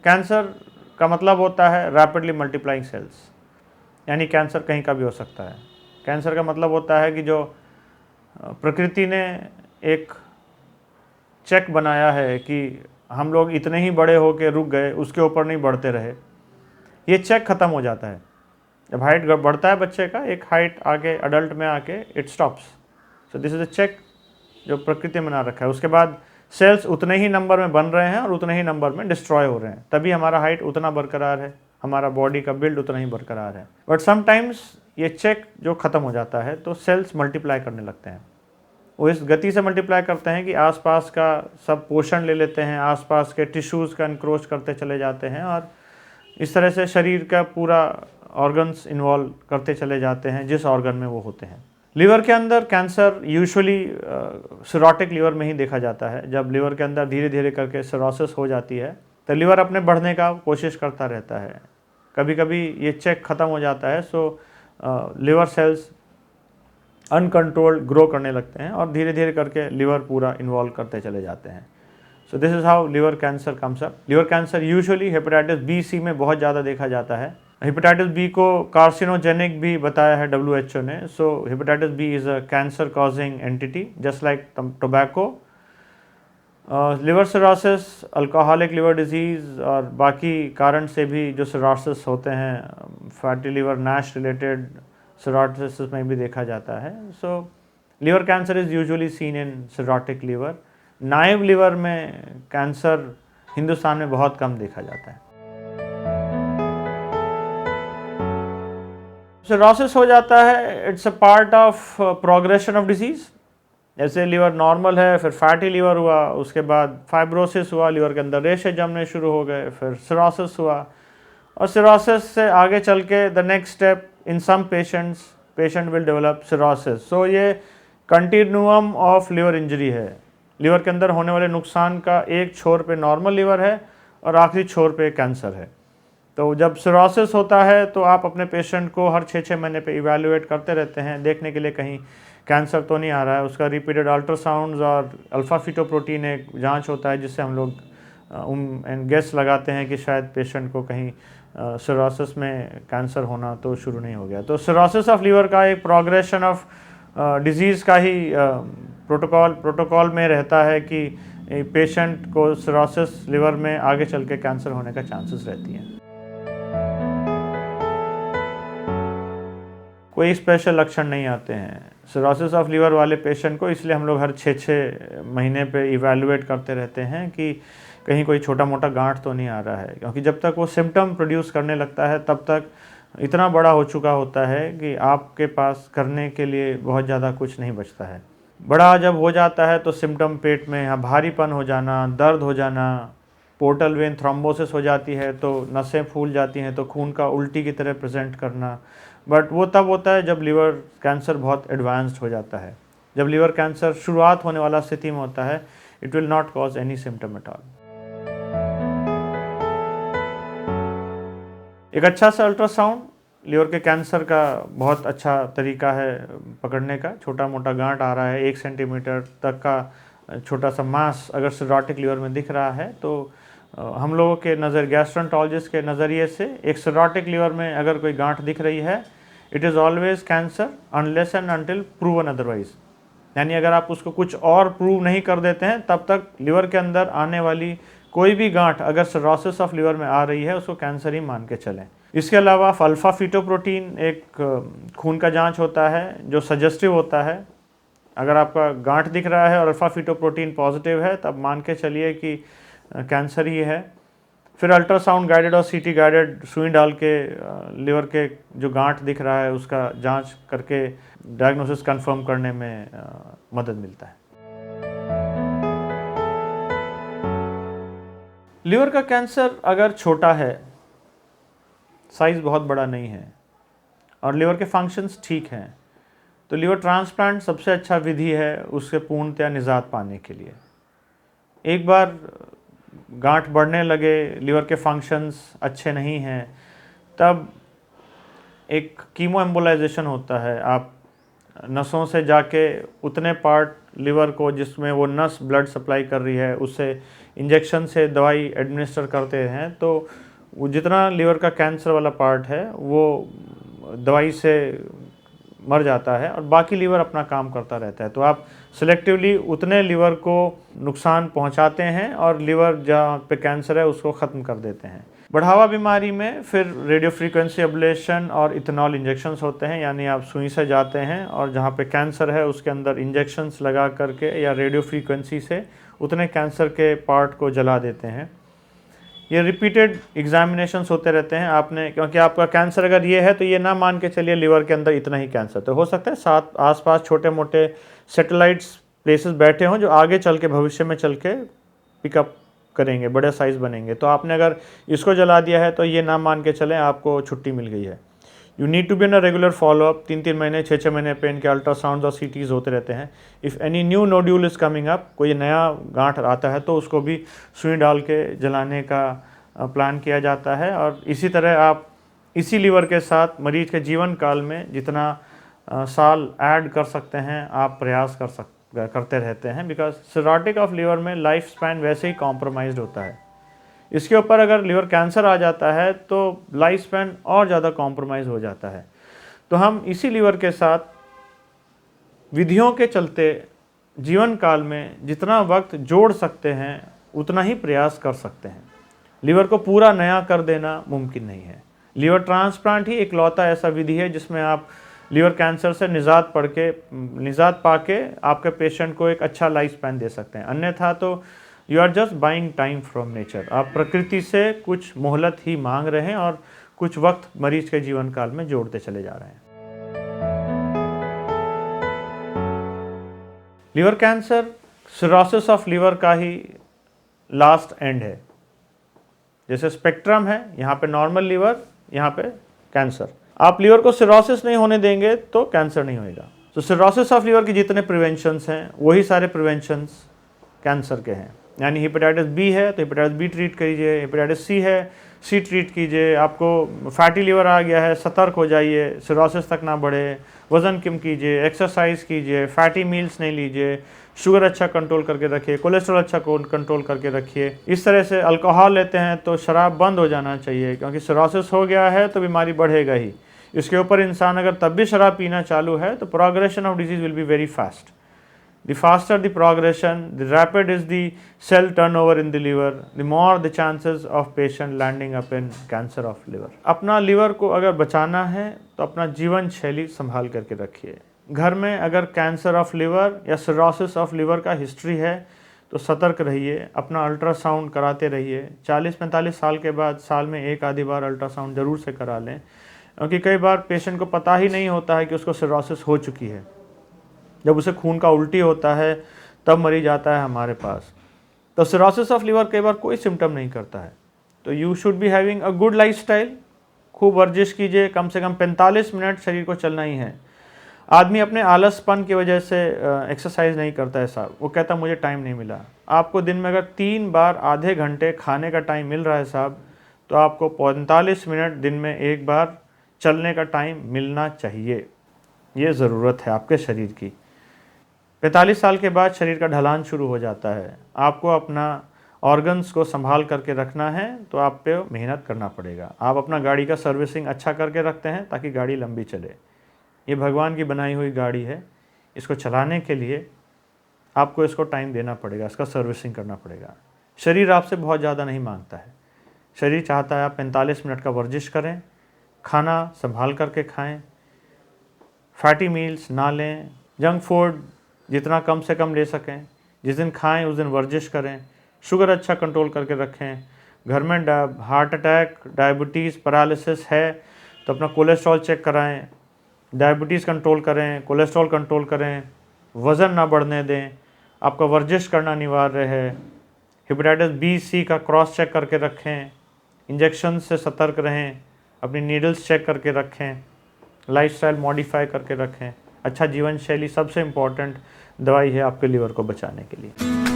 Cancer का मतलब होता है रैपिडली मल्टीप्लाइंग सेल्स, यानी कैंसर कहीं का भी हो सकता है। कैंसर का मतलब होता है कि जो प्रकृति ने एक चेक बनाया है कि हम लोग इतने ही बड़े होकर रुक गए, उसके ऊपर नहीं बढ़ते रहे, ये चेक ख़त्म हो जाता है। जब हाइट बढ़ता है बच्चे का, एक हाइट आके अडल्ट में आके it stops. So this is a check जो प्रकृति में बना रखा है। उसके बाद सेल्स उतने ही नंबर में बन रहे हैं और उतने ही नंबर में डिस्ट्रॉय हो रहे हैं, तभी हमारा हाइट उतना बरकरार है, हमारा बॉडी का बिल्ड उतना ही बरकरार है। बट समटाइम्स ये चेक जो ख़त्म हो जाता है तो सेल्स मल्टीप्लाई करने लगते हैं। वो इस गति से मल्टीप्लाई करते हैं कि आसपास का सब पोषण ले लेते हैं, आसपास के टिश्यूज़ का इनक्रोच करते चले जाते हैं और इस तरह से शरीर का पूरा ऑर्गन्स इन्वॉल्व करते चले जाते हैं जिस ऑर्गन में वो होते हैं। लिवर के अंदर कैंसर यूजुअली सिरोटिक लिवर में ही देखा जाता है। जब लिवर के अंदर धीरे धीरे करके सिरोसिस हो जाती है तो लिवर अपने बढ़ने का कोशिश करता रहता है। कभी कभी ये चेक ख़त्म हो जाता है, so liver cells uncontrolled grow करने लगते हैं और धीरे धीरे करके लिवर पूरा इन्वॉल्व करते चले जाते हैं। So this is how liver cancer comes up. Liver cancer usually hepatitis B C में बहुत ज़्यादा देखा जाता है। हेपेटाइटिस बी को कार्सिनोजेनिक भी बताया है WHO ने। So hepatitis B is a cancer causing entity just like tobacco. Liver cirrhosis, alcoholic liver disease और बाकी कारण से भी जो सिरोसिस होते हैं, fatty liver, NASH related cirrhosis में भी देखा जाता है। So liver cancer is usually seen in cirrhotic liver. Naive liver में कैंसर हिंदुस्तान में बहुत कम देखा जाता है। सिरोसिस हो जाता है, it's a part of progression of disease. जैसे लिवर नॉर्मल है, फिर फैटी लिवर हुआ, उसके बाद फाइब्रोसिस हुआ, लिवर के अंदर रेशे जमने शुरू हो गए, फिर सिरोसिस हुआ और सिरोसिस से आगे चल के the next step in some patient will develop cirrhosis. So ये कंटिन्यूम ऑफ लिवर इंजरी है। लिवर के अंदर होने वाले नुकसान का एक छोर पे नॉर्मल लिवर है और आखिरी छोर पे कैंसर है। तो जब सिरोसिस होता है तो आप अपने पेशेंट को हर 6-6 महीने पे इवैल्यूएट करते रहते हैं, देखने के लिए कहीं कैंसर तो नहीं आ रहा है। उसका रिपीटेड अल्ट्रासाउंड्स और अल्फ़ा फीटोप्रोटीन एक जांच होता है जिससे हम लोग गेस लगाते हैं कि शायद पेशेंट को कहीं सिरोसिस में कैंसर होना तो शुरू नहीं हो गया। तो सिरोसिस ऑफ लिवर का एक प्रोग्रेशन ऑफ डिजीज़ का ही प्रोटोकॉल में रहता है कि पेशेंट को सिरोसिस लिवर में आगे चल के कैंसर होने का चांसेस रहती हैं। कोई स्पेशल लक्षण नहीं आते हैं सिरोसिस ऑफ लिवर वाले पेशेंट को, इसलिए हम लोग हर 6-6 महीने पे इवैल्यूएट करते रहते हैं कि कहीं कोई छोटा मोटा गांठ तो नहीं आ रहा है, क्योंकि जब तक वो सिम्टम प्रोड्यूस करने लगता है तब तक इतना बड़ा हो चुका होता है कि आपके पास करने के लिए बहुत ज़्यादा कुछ नहीं बचता है। बड़ा जब हो जाता है तो सिम्टम पेट में भारीपन हो जाना, दर्द हो जाना, पोर्टल वेन थ्रोम्बोसिस हो जाती है तो नसें फूल जाती हैं तो खून का उल्टी की तरह प्रेजेंट करना। बट वो तब होता है जब लिवर कैंसर बहुत एडवांस्ड हो जाता है। जब लिवर कैंसर शुरुआत होने वाला स्थिति में होता है, it will not cause any symptom at all. एक अच्छा सा अल्ट्रासाउंड लिवर के कैंसर का बहुत अच्छा तरीका है पकड़ने का। छोटा मोटा गांठ आ रहा है 1 सेंटीमीटर तक का छोटा सा मास अगर सिरोटिक लिवर में दिख रहा है तो हम लोगों के नज़र गैस्ट्रोएंटरोलॉजिस्ट के नज़रिए से एक सिरोटिक लिवर में अगर कोई गांठ दिख रही है, it is always cancer unless and until proven otherwise. यानी अगर आप उसको कुछ और प्रूव नहीं कर देते हैं तब तक लिवर के अंदर आने वाली कोई भी गांठ अगर सिरोसिस ऑफ लिवर में आ रही है उसको कैंसर ही मान के चलें। इसके अलावा अल्फ़ा फीटोप्रोटीन एक खून का जांच होता है जो सजेस्टिव होता है। अगर आपका गांठ दिख रहा है और अल्फ़ा फीटोप्रोटीन पॉजिटिव है तब मान के चलिए कि कैंसर ही है। फिर अल्ट्रासाउंड गाइडेड और सीटी गाइडेड सुई डाल के लिवर के जो गांठ दिख रहा है उसका जांच करके डायग्नोसिस कंफर्म करने में मदद मिलता है। लिवर का कैंसर अगर छोटा है, साइज़ बहुत बड़ा नहीं है और लिवर के फंक्शंस ठीक हैं तो लिवर ट्रांसप्लांट सबसे अच्छा विधि है उससे पूर्णतया निजात पाने के लिए। एक बार गांठ बढ़ने लगे, लिवर के फंक्शंस अच्छे नहीं हैं, तब एक कीमो एम्बोलाइजेशन होता है। आप नसों से जाके उतने पार्ट लिवर को जिसमें वो नस ब्लड सप्लाई कर रही है उससे इंजेक्शन से दवाई एडमिनिस्टर करते हैं तो वो जितना लीवर का कैंसर वाला पार्ट है वो दवाई से मर जाता है और बाकी लीवर अपना काम करता रहता है। तो आप सिलेक्टिवली उतने लीवर को नुकसान पहुंचाते हैं और लीवर जहाँ पे कैंसर है उसको ख़त्म कर देते हैं। बढ़ावा बीमारी में फिर रेडियो फ्रीक्वेंसी एब्लेशन और इथेनॉल इंजेक्शंस होते हैं, यानी आप सुई से जाते हैं और जहाँ पे कैंसर है उसके अंदर इंजेक्शंस लगा करके या रेडियो फ्रीक्वेंसी से उतने कैंसर के पार्ट को जला देते हैं। ये रिपीटेड एग्जामिनेशंस होते रहते हैं आपने, क्योंकि आपका कैंसर अगर ये है तो ये ना मान के चलिए लिवर के अंदर इतना ही कैंसर, तो हो सकता है साथ आसपास छोटे मोटे सैटेलाइट्स प्लेसेस बैठे हों जो आगे चल के भविष्य में चल के पिकअप करेंगे, बड़े साइज़ बनेंगे। तो आपने अगर इसको जला दिया है तो ये ना मान के चलें आपको छुट्टी मिल गई है। You need to be in a regular follow up, 3-3 महीने 6-6 महीने पे इनके अल्ट्रासाउंड और सीटीज़ होते रहते हैं। If any new nodule is coming up, कोई नया गांठ आता है तो उसको भी सुई डाल के जलाने का प्लान किया जाता है। और इसी तरह आप इसी लीवर के साथ मरीज के जीवन काल में जितना साल ऐड कर सकते हैं आप प्रयास करते रहते हैं, बिकॉज सिरोटिक ऑफ लीवर में लाइफ स्पैन वैसे ही कॉम्प्रोमाइज़्ड होता है। इसके ऊपर अगर लीवर कैंसर आ जाता है तो लाइफ स्पैन और ज़्यादा कॉम्प्रोमाइज़ हो जाता है। तो हम इसी लीवर के साथ विधियों के चलते जीवन काल में जितना वक्त जोड़ सकते हैं उतना ही प्रयास कर सकते हैं। लीवर को पूरा नया कर देना मुमकिन नहीं है। लीवर ट्रांसप्लांट ही इकलौता ऐसा विधि है जिसमें आप लीवर कैंसर से निजात पाके आपके पेशेंट को एक अच्छा लाइफ स्पैन दे सकते हैं। अन्यथा तो you are just buying time from nature, आप प्रकृति से कुछ मोहलत ही मांग रहे हैं और कुछ वक्त मरीज के जीवन काल में जोड़ते चले जा रहे हैं। Liver cancer cirrhosis of liver का ही लास्ट एंड है। जैसे स्पेक्ट्रम है, यहाँ पे नॉर्मल लीवर, यहाँ पे कैंसर। आप लीवर को सिरोसिस नहीं होने देंगे तो कैंसर नहीं होएगा। तो सिरोसिस ऑफ लीवर के जितने प्रिवेंशंस हैं वही सारे प्रिवेंशंस कैंसर के हैं। यानी हेपेटाइटिस बी है तो हेपेटाइटिस बी ट्रीट कीजिए, हेपेटाइटिस सी है सी ट्रीट कीजिए, आपको फैटी लीवर आ गया है सतर्क हो जाइए, सिरोसिस तक ना बढ़े, वज़न कम कीजिए, एक्सरसाइज कीजिए, फैटी मील्स नहीं लीजिए, शुगर अच्छा कंट्रोल करके रखिए, कोलेस्ट्रॉल अच्छा कंट्रोल करके रखिए। इस तरह से अल्कोहल लेते हैं तो शराब बंद हो जाना चाहिए, क्योंकि सिरोसिस हो गया है तो बीमारी बढ़ेगा ही। इसके ऊपर इंसान अगर तब भी शराब पीना चालू है तो progression of disease will be very fast. The faster the progression, the rapid is the cell turnover in the liver, the more the chances of patient landing up in cancer of liver. अपना liver को अगर बचाना है तो अपना जीवन शैली संभाल करके रखिए। घर में अगर कैंसर ऑफ लिवर या सिरोसिस ऑफ लिवर का हिस्ट्री है तो सतर्क रहिए, अपना अल्ट्रासाउंड कराते रहिए। 40-45 साल के बाद साल में एक आधी बार अल्ट्रासाउंड ज़रूर से करा लें, क्योंकि कई बार पेशेंट को पता ही नहीं होता है कि उसको सिरोसिस हो चुकी है। जब उसे खून का उल्टी होता है तब मरीज आता है हमारे पास। तो सिरोसिस ऑफ लिवर कई बार कोई सिम्टम नहीं करता है। तो you should be having a good lifestyle, खूब वर्जिश कीजिए, कम से कम 45 मिनट शरीर को चलना ही है। आदमी अपने आलसपन की वजह से एक्सरसाइज नहीं करता है साहब, वो कहता मुझे टाइम नहीं मिला। आपको दिन में अगर 3 बार आधे घंटे खाने का टाइम मिल रहा है साहब, तो आपको 45 मिनट दिन में एक बार चलने का टाइम मिलना चाहिए। ये ज़रूरत है आपके शरीर की। 45 साल के बाद शरीर का ढलान शुरू हो जाता है। आपको अपना ऑर्गन्स को संभाल करके रखना है तो आप पे मेहनत करना पड़ेगा। आप अपना गाड़ी का सर्विसिंग अच्छा करके रखते हैं ताकि गाड़ी लंबी चले। ये भगवान की बनाई हुई गाड़ी है, इसको चलाने के लिए आपको इसको टाइम देना पड़ेगा, इसका सर्विसिंग करना पड़ेगा। शरीर आपसे बहुत ज़्यादा नहीं मांगता है। शरीर चाहता है आप 45 मिनट का वर्जिश करें, खाना संभाल करके खाएँ, फैटी मील्स ना लें, जंक फूड जितना कम से कम ले सकें, जिस दिन खाएं उस दिन वर्जिश करें, शुगर अच्छा कंट्रोल करके रखें। घर में हार्ट अटैक, डायबिटीज़, पैरालिसिस है तो अपना कोलेस्ट्रॉल चेक कराएं, डायबिटीज़ कंट्रोल करें, कोलेस्ट्रॉल कंट्रोल करें, वज़न ना बढ़ने दें, आपका वर्जिश करना अनिवार्य है। हेपेटाइटिस बी सी का क्रॉस चेक करके रखें, इंजेक्शन से सतर्क रहें, अपनी नीडल्स चेक करके रखें, लाइफस्टाइल मॉडिफाई करके रखें। अच्छा जीवन शैली सबसे इम्पॉर्टेंट दवाई है आपके लीवर को बचाने के लिए।